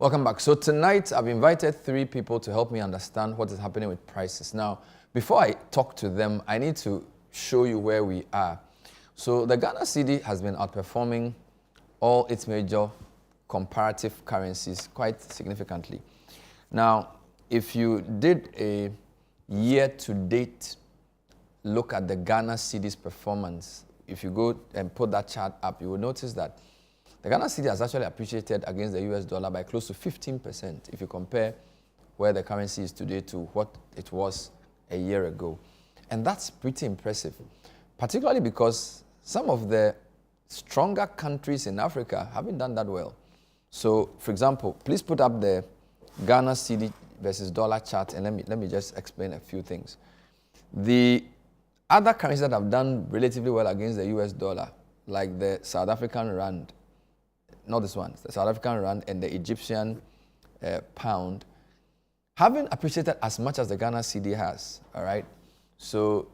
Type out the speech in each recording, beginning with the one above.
Welcome back. So tonight I've invited 3 people to help me understand what is happening with prices. Now, before I talk to them, I need to show you where we are. So the Ghana Cedi has been outperforming all its major comparative currencies quite significantly. Now, if you did a year-to-date look at the Ghana Cedi's performance, if you go and put that chart up, you will notice that the Ghana Cedi has actually appreciated against the US dollar by close to 15% if you compare where the currency is today to what it was a year ago. And that's pretty impressive, particularly because some of the stronger countries in Africa haven't done that well. So, for example, please put up the Ghana Cedi versus dollar chart and let me just explain a few things. The other currencies that have done relatively well against the US dollar, like the South African rand, not this one, the South African rand and the Egyptian pound, haven't appreciated as much as the Ghana Cedi has, all right? So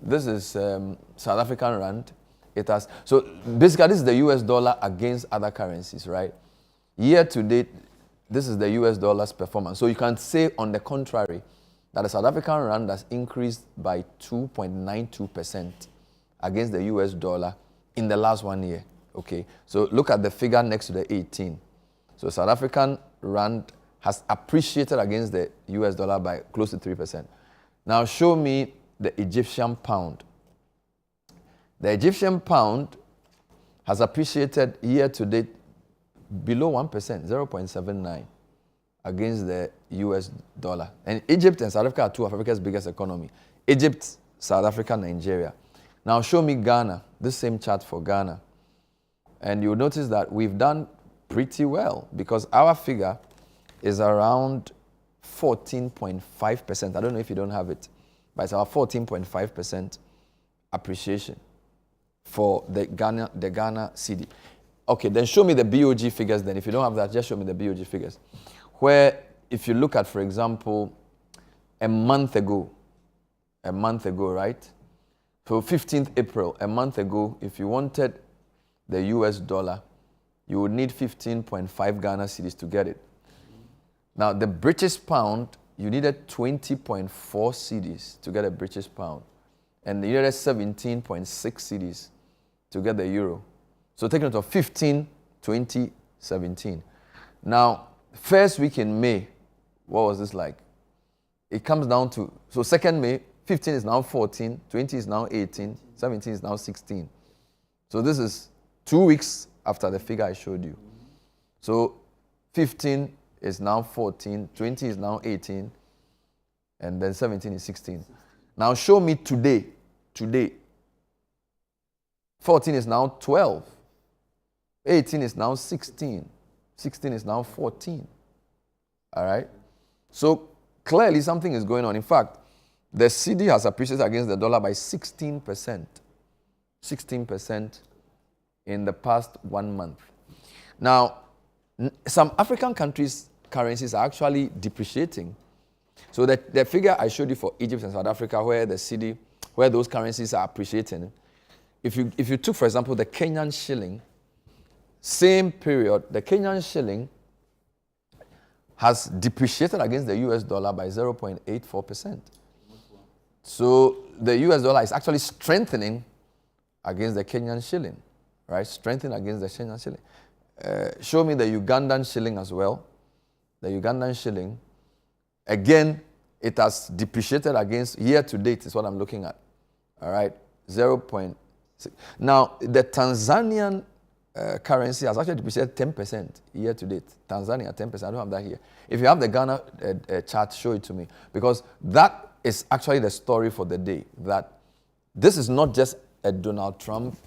this is South African rand. It has, so basically this is the US dollar against other currencies, right? Year to date, this is the US dollar's performance. So you can say on the contrary that the South African rand has increased by 2.92% against the US dollar in the last 1 year. Okay, so look at the figure next to the 18. So South African rand has appreciated against the US dollar by close to 3%. Now show me the Egyptian pound. The Egyptian pound has appreciated year to date below 1%, 0.79 against the US dollar. And Egypt and South Africa are 2 of Africa's biggest economy. Egypt, South Africa, Nigeria. Now show me Ghana, this same chart for Ghana. And you'll notice that we've done pretty well because our figure is around 14.5%. I don't know if you don't have it, but it's our 14.5% appreciation for the Ghana Cedi. Okay, then show me the BOG figures then. If you don't have that, just show me the BOG figures. Where if you look at, for example, a month ago, right? So 15th April, a month ago, if you wanted the US dollar, you would need 15.5 Ghana cedis to get it. Now, the British pound, you needed 20.4 cedis to get a British pound. And you needed 17.6 cedis to get the euro. So take note of 15, 20, 17. Now, first week in May, what was this like? It comes down to, so 2nd May, 15 is now 14, 20 is now 18, 17 is now 16. So this is 2 weeks after the figure I showed you. So 15 is now 14, 20 is now 18, and then 17 is 16. Now show me today. 14 is now 12. 18 is now 16. 16 is now 14. All right? So clearly something is going on. In fact, the Cedi has appreciated against the dollar by 16%. 16% in the past 1 month. Now, some African countries' currencies are actually depreciating. So the figure I showed you for Egypt and South Africa, where the Cedi, where those currencies are appreciating, if you took, for example, the Kenyan shilling, same period, the Kenyan shilling has depreciated against the US dollar by 0.84%. So the US dollar is actually strengthening against the Kenyan shilling. Right, strengthen against the Kenyan shilling. Show me the Ugandan shilling as well. The Ugandan shilling, again, it has depreciated against, year to date is what I'm looking at. All right, 0.6. Now, the Tanzanian currency has actually depreciated 10% year to date. Tanzania, 10%. I don't have that here. If you have the Ghana chart, show it to me. Because that is actually the story for the day. That this is not just a Donald Trump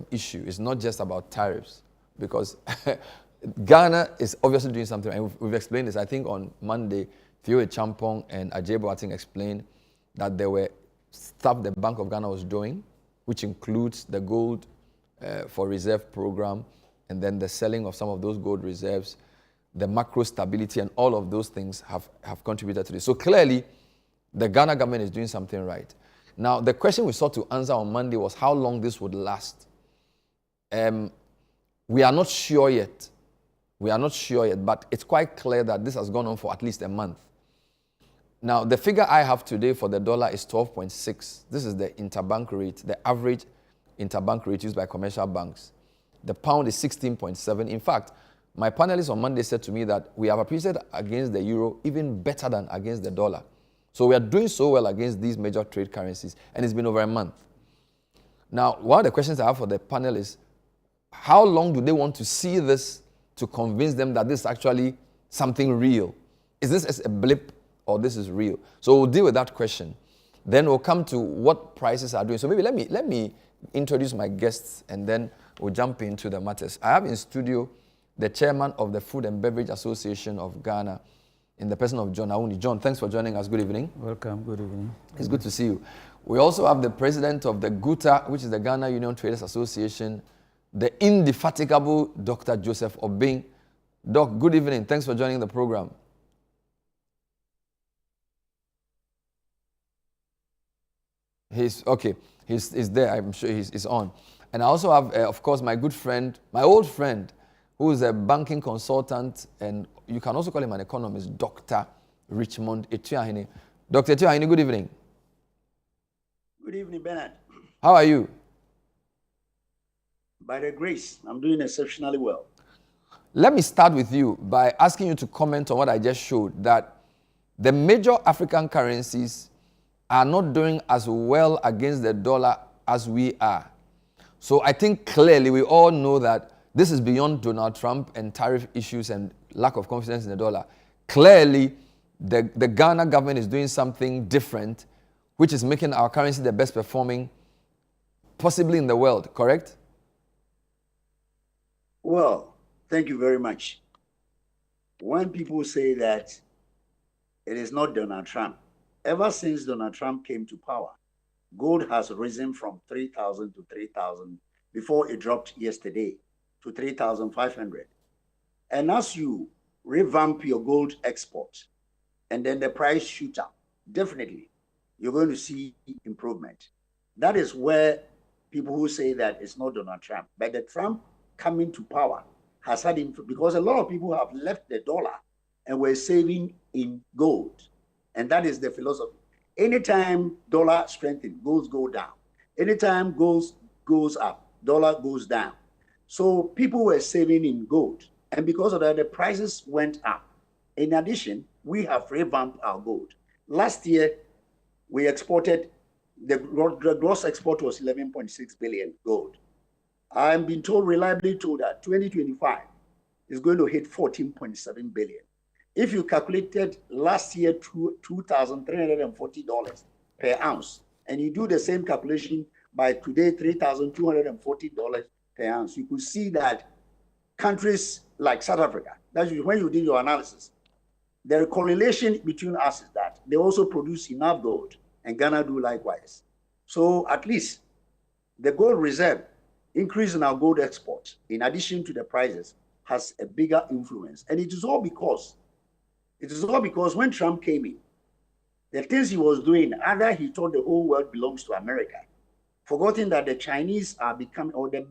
issue. It's not just about tariffs, because Ghana is obviously doing something, and we've explained this. I think on Monday, Theo Champong and Ajay Boateng explained that there were stuff the Bank of Ghana was doing, which includes the gold for reserve program, and then the selling of some of those gold reserves, the macro stability, and all of those things have contributed to this. So clearly, the Ghana government is doing something right. Now, the question we sought to answer on Monday was how long this would last. We are not sure yet. We are not sure yet, but it's quite clear that this has gone on for at least a month. Now, the figure I have today for the dollar is 12.6. This is the interbank rate, the average interbank rate used by commercial banks. The pound is 16.7. In fact, my panelists on Monday said to me that we have appreciated against the euro even better than against the dollar. So we are doing so well against these major trade currencies, and it's been over a month. Now, one of the questions I have for the panel is, how long do they want to see this to convince them that this is actually something real? Is this a blip or this is real? So we'll deal with that question. Then we'll come to what prices are doing. So maybe let me introduce my guests and then we'll jump into the matters. I have in studio the chairman of the Food and Beverage Association of Ghana, in the person of John Awuni. John, thanks for joining us. Good evening. Welcome. Good evening. It's good to see you. We also have the president of the GUTA, which is the Ghana Union Traders Association, the indefatigable Dr. Joseph Obeng. Doc, good evening. Thanks for joining the program. He's there. I'm sure he's on. And I also have, of course, my good friend, my old friend, who is a banking consultant, and you can also call him an economist, Dr. Richmond Etuahine. Dr. Etuahine, good evening. Good evening, Bernard. How are you? By the grace, I'm doing exceptionally well. Let me start with you by asking you to comment on what I just showed, that the major African currencies are not doing as well against the dollar as we are. So I think clearly we all know that this is beyond Donald Trump and tariff issues and lack of confidence in the dollar. Clearly, the Ghana government is doing something different, which is making our currency the best performing possibly in the world, correct? Well, thank you very much. When people say that it is not Donald Trump, ever since Donald Trump came to power, gold has risen from 3,000 to 3,000 before it dropped yesterday to 3,500. And as you revamp your gold export and then the price shoot up, definitely you're going to see improvement. That is where people who say that it's not Donald Trump, but the Trump coming to power has had because a lot of people have left the dollar and were saving in gold. And that is the philosophy. Anytime dollar strengthens, gold go down. Anytime gold goes up, dollar goes down. So people were saving in gold. And because of that, the prices went up. In addition, we have revamped our gold. Last year, we exported, the gross export was 11.6 billion gold. I'm being told, reliably told, that 2025 is going to hit 14.7 billion. If you calculated last year $2,340 per ounce, and you do the same calculation by today, $3,240 per ounce, you could see that countries like South Africa, that's when you did your analysis, the correlation between us is that they also produce enough gold, and Ghana do likewise. So at least the gold reserve increase in our gold exports, in addition to the prices, has a bigger influence. And it is all because when Trump came in, the things he was doing, either he thought the whole world belongs to America, forgetting that the Chinese are becoming, or the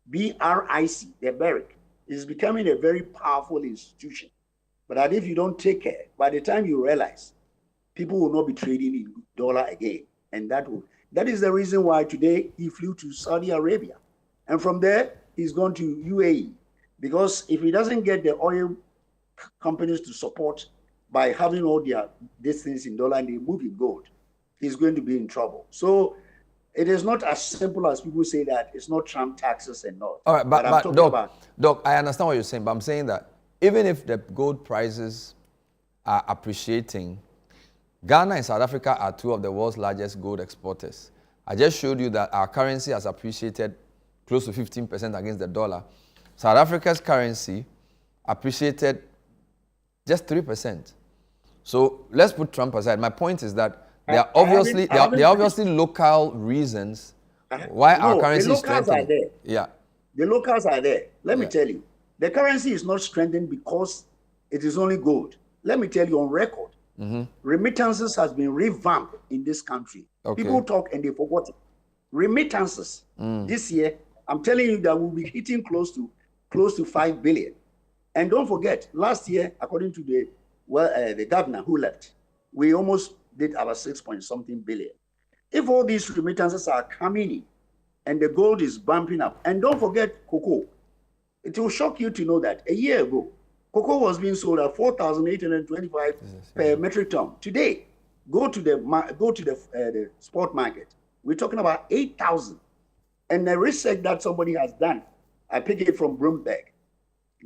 BRIC, the BRIC, is becoming a very powerful institution. But that if you don't take care, by the time you realize, people will not be trading in dollar again. And that is the reason why today he flew to Saudi Arabia. And from there, he's gone to UAE. Because if he doesn't get the oil companies to support by having all their things in dollar and they move in gold, he's going to be in trouble. So it is not as simple as people say that it's not Trump taxes and not. All right, but Doc, I understand what you're saying, but I'm saying that even if the gold prices are appreciating, Ghana and South Africa are two of the world's largest gold exporters. I just showed you that our currency has appreciated close to 15% against the dollar. South Africa's currency appreciated just 3%. So let's put Trump aside. My point is that there are obviously local reasons why our currency is strengthening. Yeah. The locals are there. Let me tell you, the currency is not strengthened because it is only gold. Let me tell you on record, remittances has been revamped in this country. Okay. People talk and they forgot it. Remittances this year, I'm telling you that we'll be hitting close to 5 billion. And don't forget, last year, according to the governor who left, we almost did about 6-point-something billion. If all these remittances are coming in and the gold is bumping up, and don't forget cocoa, it will shock you to know that a year ago, cocoa was being sold at 4,825 per metric ton. Today, go to the spot market. We're talking about 8,000. And the research that somebody has done, I pick it from Bloomberg.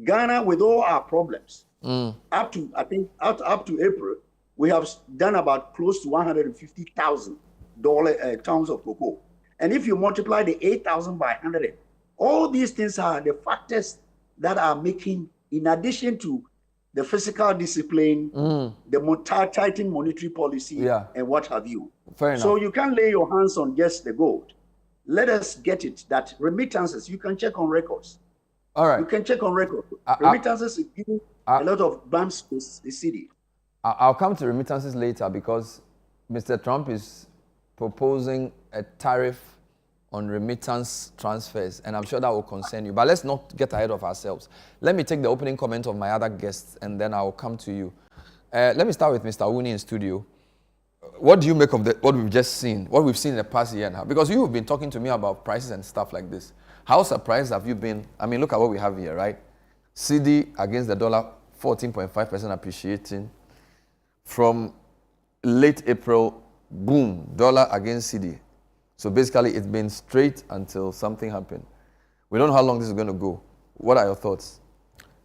Ghana, with all our problems, up to April, we have done about close to $150,000 tons of cocoa. And if you multiply the 8,000 by 100, all these things are the factors that are making, in addition to the fiscal discipline, the tightened monetary policy, and what have you. Fair enough. So you can't lay your hands on just the gold. Let us get it that remittances, you can check on records. All right. You can check on records. Remittances is giving a lot of bumps to the city. I'll come to remittances later because Mr. Trump is proposing a tariff on remittance transfers, and I'm sure that will concern you. But let's not get ahead of ourselves. Let me take the opening comment of my other guests, and then I'll come to you. Let me start with Mr. Awuni in studio. What do you make of what we've just seen, what we've seen in the past year now? Because you've been talking to me about prices and stuff like this. How surprised have you been? I mean, look at what we have here, right? Cedi against the dollar, 14.5% appreciating. From late April, boom, dollar against Cedi. So basically, it's been straight until something happened. We don't know how long this is going to go. What are your thoughts?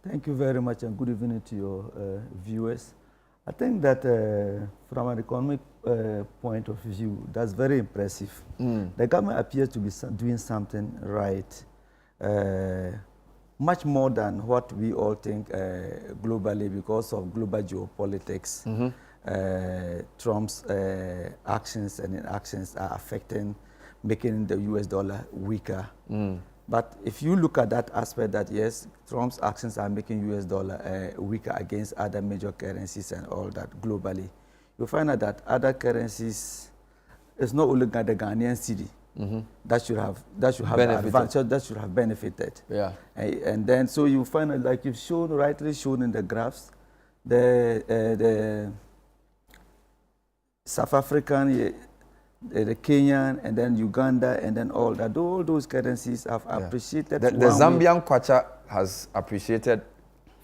Thank you very much, and good evening to your viewers. I think that from an economic point of view, that's very impressive. The government appears to be doing something right, much more than what we all think globally because of global geopolitics. Trump's actions and inactions are affecting, making the US dollar weaker. But if you look at that aspect that, yes, Trump's actions are making US dollar weaker against other major currencies and all that globally, you'll find out that other currencies, it's not only the Ghanaian cedi that should have advantage, that should have benefited. Yeah. And then, so you find out, like you've rightly shown in the graphs, the South African, the Kenyan, and then Uganda, and then all that. All those currencies have appreciated. The Zambian kwacha has appreciated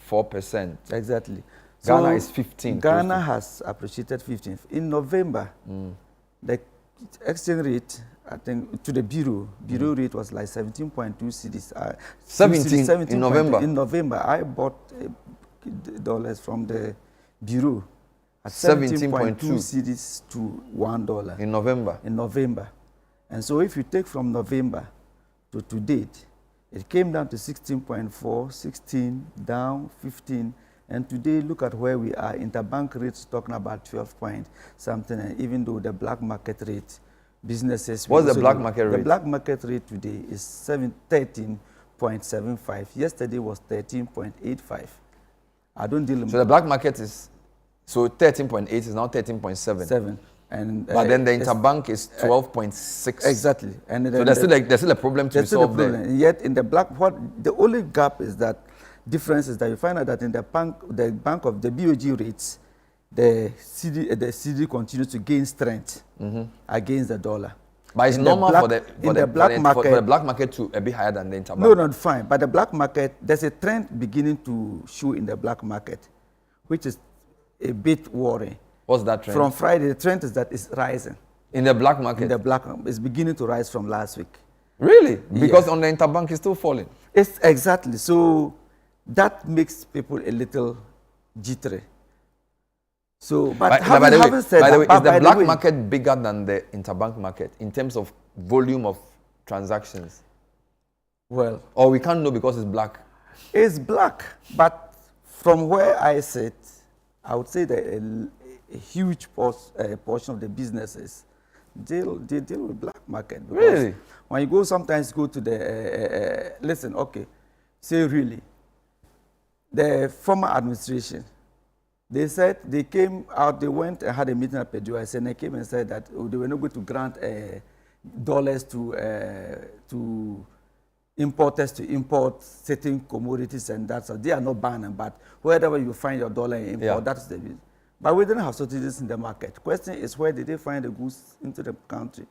4%. Exactly. Ghana is 15. Ghana has appreciated 15. In November, the exchange rate, I think, to the bureau rate was like 17.2 cedis. 17 in November? In November, I bought dollars from the bureau. 17.2 cedis to $1 in November. In November, and so if you take from November to date, it came down to 16.4, 16 down, 15, and today look at where we are. Interbank rates talking about 12 point something, and even though the black market rate, businesses. What's the black market rate? The black market rate today is 13.75. Yesterday was 13.85. I don't deal with. So the black market is. So 13.8 is now 13.7. But then the interbank is 12.6. Exactly. And so there's still a problem to be solved there. And yet in the the only gap is that difference is that you find out that in the bank of the BOG rates, the cedi continues to gain strength against the dollar. But it's normal for the black market to be higher than the interbank. No, not fine. But the black market, there's a trend beginning to show in the black market, which is a bit worrying. What's that trend? From Friday, the trend is that it's rising. In the black market? In the black market. It's beginning to rise from last week. Really? Because on the interbank it's still falling? It's exactly. So that makes people a little jittery. So, but by the way, is the black market bigger than the interbank market in terms of volume of transactions? Well. Or we can't know because it's black? It's black, but from where I sit, I would say that a huge portion of the businesses deal with black market. Really? When you sometimes go to the, listen, okay, say really, the former administration, they said they came out, they went and had a meeting at Purdue, and they came and said that they were not going to grant dollars to importers to import certain commodities and that. So they are not banning, but wherever you find your dollar in import, that's the reason. But we didn't have subsidies in the market. Question is, where did they find the goods into the country?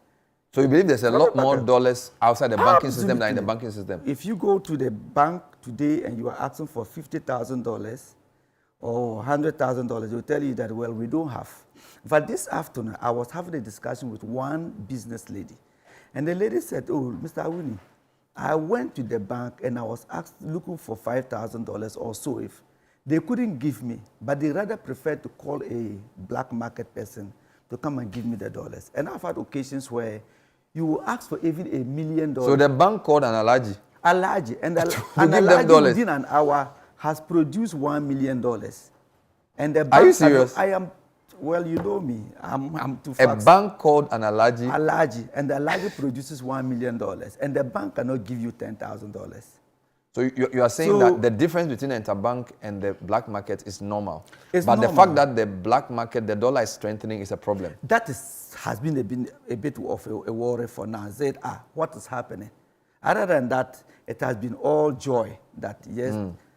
So you believe there's a lot more dollars outside the banking system than in the banking system? If you go to the bank today and you are asking for $50,000 or $100,000, they'll tell you that, well, we don't have. But this afternoon, I was having a discussion with one business lady. And the lady said, oh, Mr. Awuni, I went to the bank and I was looking for $5,000 or so. If they couldn't give me, but they rather preferred to call a black market person to come and give me the dollars. And I've had occasions where you will ask for even $1 million. So the bank called an Alaji? Alaji. And an Alaji within an hour has produced $1 million. And the bank, are you serious? I am, well, you know me. I'm too fast. A bank called an Alaji? Alaji. And the Alaji produces $1 million. And the bank cannot give you $10,000. So you are saying that the difference between the interbank and the black market is normal. But normal. The fact that the black market, the dollar is strengthening is a problem. That has been a bit of a worry for now. Said, what is happening? Other than that, it has been all joy that, yes,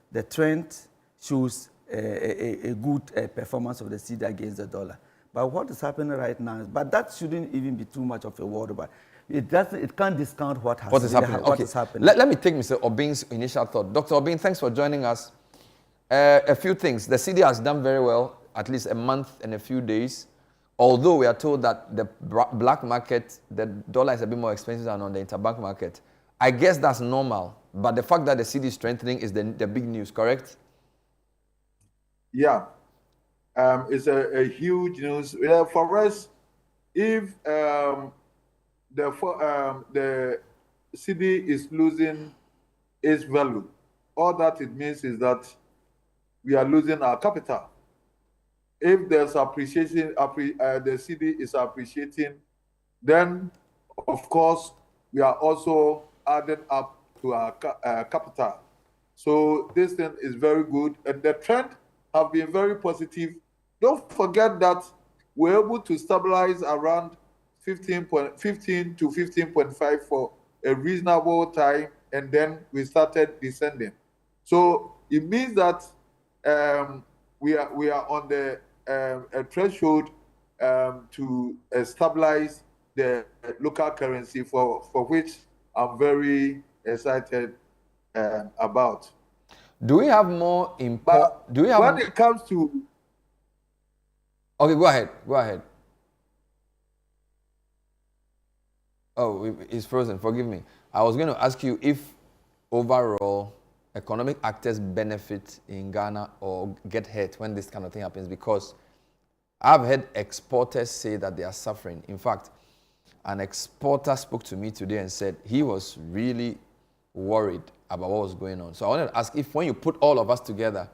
the trend shows a good performance of the Cedi against the dollar. But what is happening right now, but that shouldn't even be too much of a worry. But it can't discount what is happening. What is happening. Let me take Mr. Obing's initial thought. Dr. Obing, thanks for joining us. A few things. The Cedi has done very well, at least a month and a few days. Although we are told that the black market, the dollar is a bit more expensive than on the interbank market. I guess that's normal. But the fact that the Cedi is strengthening is the big news, correct? Yeah. It's a huge news. For us, if the Cedi is losing its value, all that it means is that we are losing our capital. If there's appreciation, the Cedi is appreciating, then of course we are also adding up to our capital. So this thing is very good, and the trend have been very positive. Don't forget that we're able to stabilize around 15 to 15.5 for a reasonable time, and then we started descending. So it means that we are on the a threshold to stabilize the local currency, for which I'm very excited about. Do we have more import? Do we have? When it comes to, okay, go ahead. Go ahead. Oh, it's frozen. Forgive me. I was going to ask you if overall economic actors benefit in Ghana or get hurt when this kind of thing happens, because I've heard exporters say that they are suffering. In fact, an exporter spoke to me today and said he was really worried about what was going on. So I wanted to ask if when you put all of us together,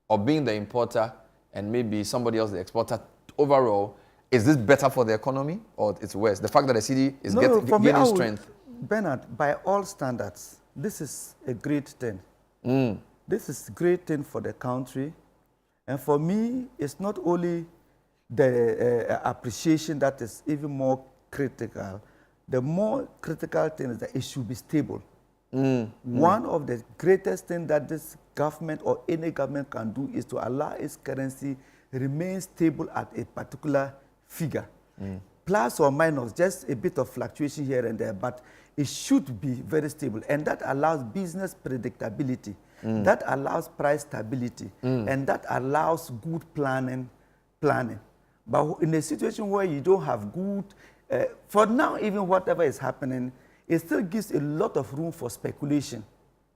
or being the importer and maybe somebody else the exporter, overall, is this better for the economy or it's worse? The fact that the Cedi is gaining strength. Bernard, by all standards, this is a great thing. This is a great thing for the country. And for me, it's not only the appreciation that is even more critical. The more critical thing is that it should be stable. One of the greatest things that this government or any government can do is to allow its currency remain stable at a particular figure. Plus or minus, just a bit of fluctuation here and there, but it should be very stable. And that allows business predictability. That allows price stability. And that allows good planning. But in a situation where you don't have good, for now, even whatever is happening, it still gives a lot of room for speculation.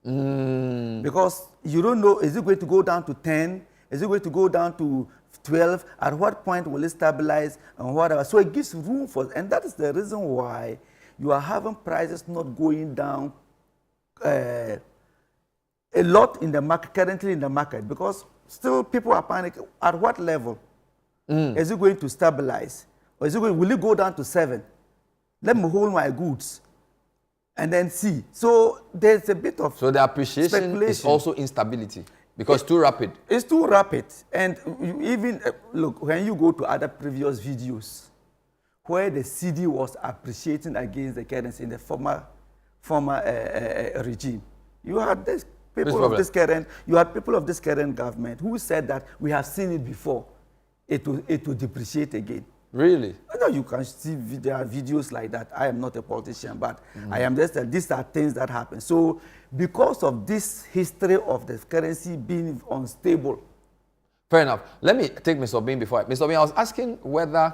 Because you don't know, is it going to go down to 10? Is it going to go down to 12? At what point will it stabilize and whatever? So it gives room for, and that is the reason why you are having prices not going down a lot in the market, currently in the market, because still people are panicking. At what level? Is it going to stabilize? Or is it going, will it go down to 7? Let me hold my goods and then see. So there's a bit of So the appreciation is also instability because too rapid. It's too rapid. And you even, look, when you go to other previous videos where the Cedi was appreciating against the currency in the former regime. You had this people of this current government who said that we have seen it before. It will depreciate again. Really? I know you can see there are videos like that. I am not a politician, but I am just these are things that happen. So because of this history of the currency being unstable. Fair enough. Let me take Mr. Obin before. Mr. Obin, I was asking whether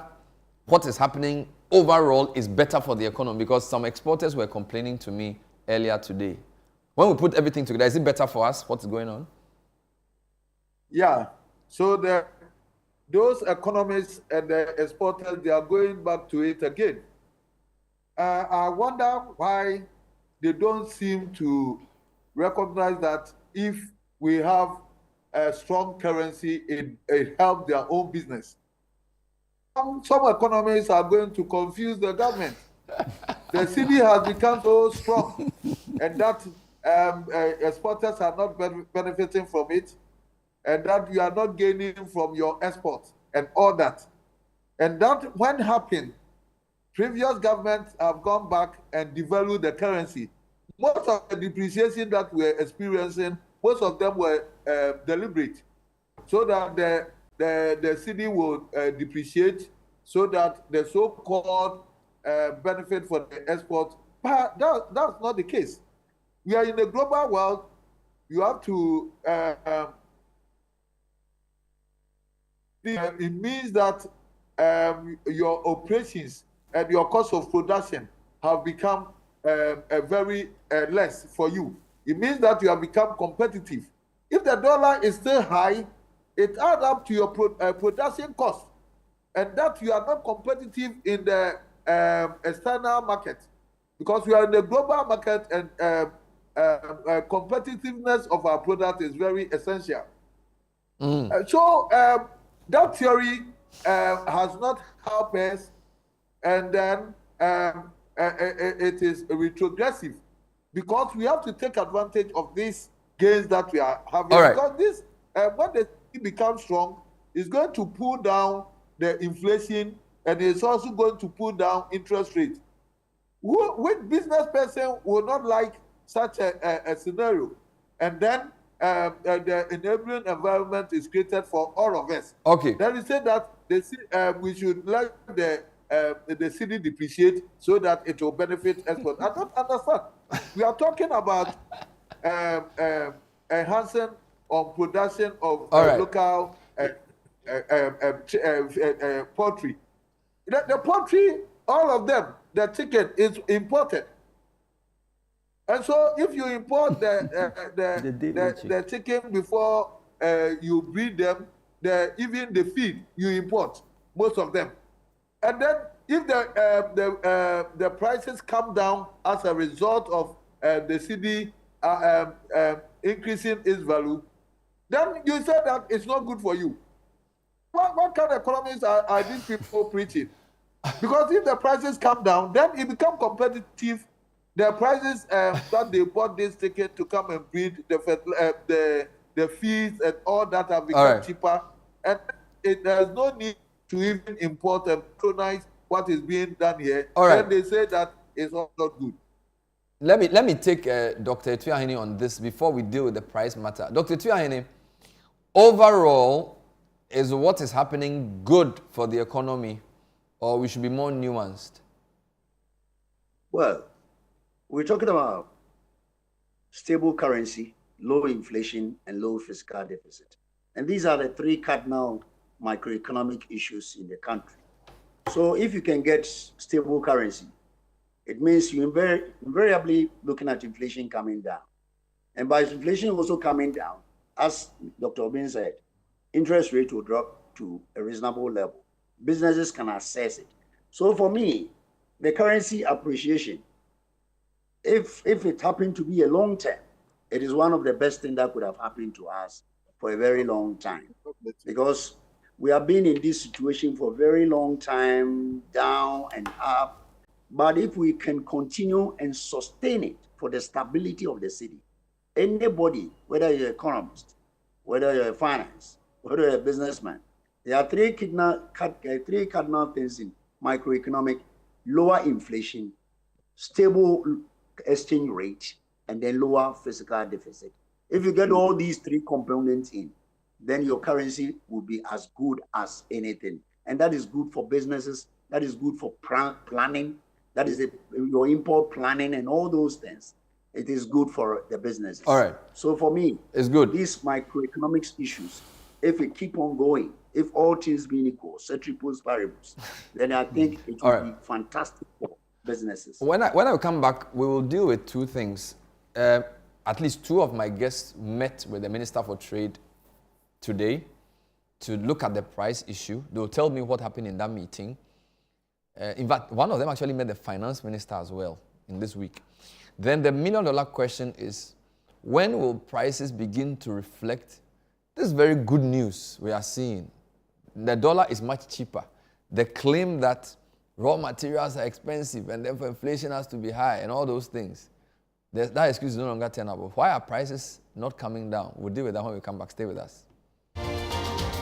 what is happening overall is better for the economy, because some exporters were complaining to me earlier today. When we put everything together, is it better for us? What's going on? Yeah. So those economists and the exporters, they are going back to it again. I wonder why they don't seem to recognize that if we have a strong currency, it helps their own business. Some economists are going to confuse the government. The cedi has become so strong, and that exporters are not benefiting from it, and that you are not gaining from your exports and all that. And that, when happened, previous governments have gone back and devalued the currency. Most of the depreciation that we're experiencing, most of them were deliberate, so that the cedi will depreciate, so that the so-called benefit for the export. But that's not the case. We are in a global world. You have to. It means that your operations and your cost of production have become very less for you. It means that you have become competitive. If the dollar is still high, it adds up to your production cost, and that you are not competitive in the external market, because we are in the global market, and competitiveness of our product is very essential. So that theory has not helped us, and then it is retrogressive, because we have to take advantage of these gains that we are having. All right. Because this, when the cedi becomes strong, it's going to pull down the inflation, and it's also going to pull down interest rates. Which business person will not like such a scenario? And then the enabling environment is created for all of us. Okay. Then we say that we should let the cedi depreciate so that it will benefit exports. I don't understand. We are talking about enhancing on production of local poultry. The poultry, all of them, the chicken is imported. And so if you import the chicken before you breed them, even the feed you import, most of them. And then if the prices come down as a result of the cedi increasing its value, then you say that it's not good for you. What kind of economists are these people preaching? Because if the prices come down, then it becomes competitive. The prices that they bought this ticket to come and breed, the fees and all that have become cheaper, and there's no need to even import and patronize what is being done here. Then they say that it's all not good. Let me take Dr. Etuahene on this before we deal with the price matter. Dr. Etuahene, overall, is what is happening good for the economy, or we should be more nuanced? Well, we're talking about stable currency, low inflation, and low fiscal deficit. And these are the three cardinal microeconomic issues in the country. So if you can get stable currency, it means you invariably looking at inflation coming down. And by inflation also coming down, as Dr. Obin said, interest rate will drop to a reasonable level. Businesses can access it. So for me, the currency appreciation, if it happened to be a long term, it is one of the best things that could have happened to us for a very long time. Because we have been in this situation for a very long time, down and up. But if we can continue and sustain it for the stability of the cedi, anybody, whether you're an economist, whether you're a finance, whether you're a businessman, there are three cardinal things in microeconomic: lower inflation, stable exchange rate, and then lower fiscal deficit. If you get all these three components in, then your currency will be as good as anything. And that is good for businesses. That is good for planning. That is your import planning and all those things. It is good for the businesses. All right. So for me, it's good. These microeconomics issues, if we keep on going, if all things being equal, ceteris paribus, then I think it will be fantastic for businesses. When I come back, we will deal with two things. At least two of my guests met with the Minister for Trade today to look at the price issue. They'll tell me what happened in that meeting. In fact, one of them actually met the finance minister as well in this week. Then the million-dollar question is, when will prices begin to reflect this very good news we are seeing? The dollar is much cheaper. The claim that raw materials are expensive and therefore inflation has to be high and all those things, that excuse is no longer tenable. Why are prices not coming down? We'll deal with that when we come back. Stay with us.